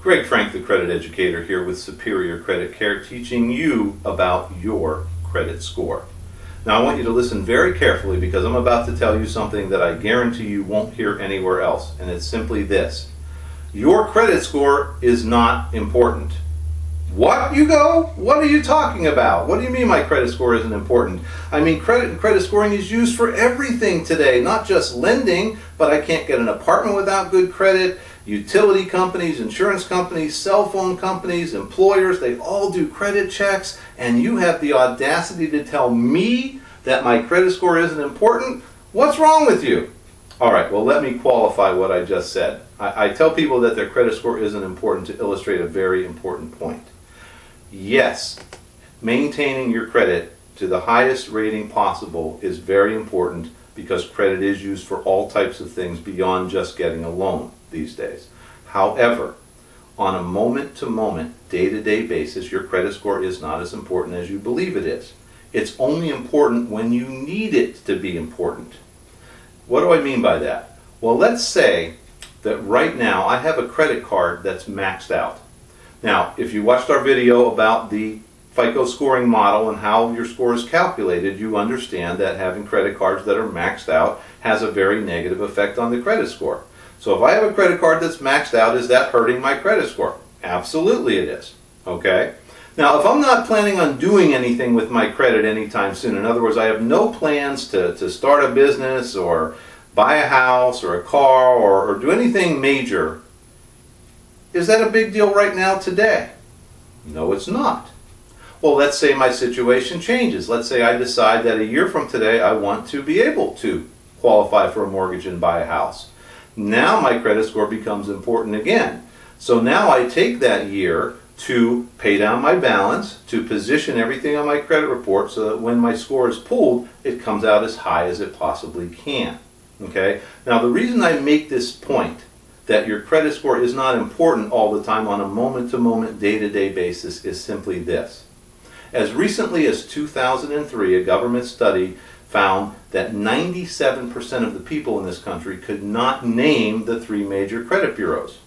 Greg Frank, the Credit Educator, here with Superior Credit Care, teaching you about your credit score. Now I want you to listen very carefully because I'm about to tell you something that I guarantee you won't hear anywhere else, and it's simply this. Your credit score is not important. What, you go? What are you talking about? What do you mean my credit score isn't important? I mean, credit scoring is used for everything today, not just lending, but I can't get an apartment without good credit. Utility companies, insurance companies, cell phone companies, employers, they all do credit checks, and you have the audacity to tell me that my credit score isn't important? What's wrong with you? All right, well, let me qualify what I just said. I tell people that their credit score isn't important to illustrate a very important point. Yes, maintaining your credit to the highest rating possible is very important because credit is used for all types of things beyond just getting a loan these days. However, on a moment-to-moment, day-to-day basis, your credit score is not as important as you believe it is. It's only important when you need it to be important. What do I mean by that? Well, let's say that right now I have a credit card that's maxed out. Now, if you watched our video about the FICO scoring model and how your score is calculated, you understand that having credit cards that are maxed out has a very negative effect on the credit score. So if I have a credit card that's maxed out, is that hurting my credit score? Absolutely it is. Okay? Now, if I'm not planning on doing anything with my credit anytime soon, in other words, I have no plans to start a business or buy a house or a car or do anything major, is that a big deal right now today? No, it's not. Well, let's say my situation changes. Let's say I decide that a year from today I want to be able to qualify for a mortgage and buy a house. Now my credit score becomes important again. So now I take that year to pay down my balance, to position everything on my credit report so that when my score is pulled, it comes out as high as it possibly can. Okay? Now the reason I make this point that your credit score is not important all the time on a moment-to-moment, day-to-day basis is simply this. As recently as 2003, a government study found that 97% of the people in this country could not name the three major credit bureaus.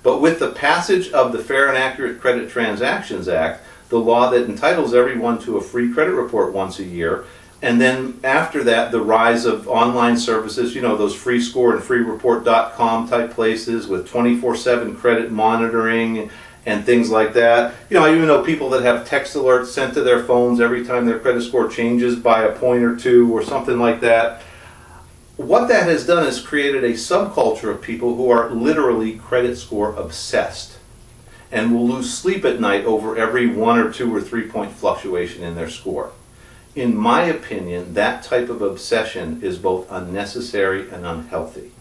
But with the passage of the Fair and Accurate Credit Transactions Act, the law that entitles everyone to a free credit report once a year, and then after that, the rise of online services, you know, those free score and freereport.com type places with 24/7 credit monitoring and things like that. You know, I even know people that have text alerts sent to their phones every time their credit score changes by a point or two or something like that. What that has done is created a subculture of people who are literally credit score obsessed and will lose sleep at night over every 1 or 2 or 3 point fluctuation in their score. In my opinion, that type of obsession is both unnecessary and unhealthy.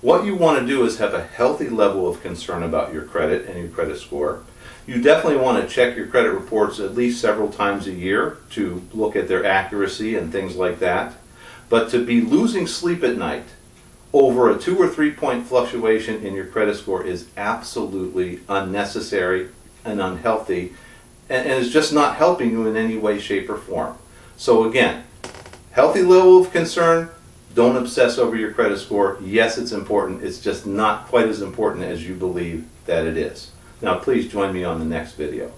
What you want to do is have a healthy level of concern about your credit and your credit score. You definitely want to check your credit reports at least several times a year to look at their accuracy and things like that. But to be losing sleep at night over a 2 or 3 point fluctuation in your credit score is absolutely unnecessary and unhealthy and is just not helping you in any way, shape, or form. So again, healthy level of concern. Don't obsess over your credit score. Yes, it's important. It's just not quite as important as you believe that it is. Now, please join me on the next video.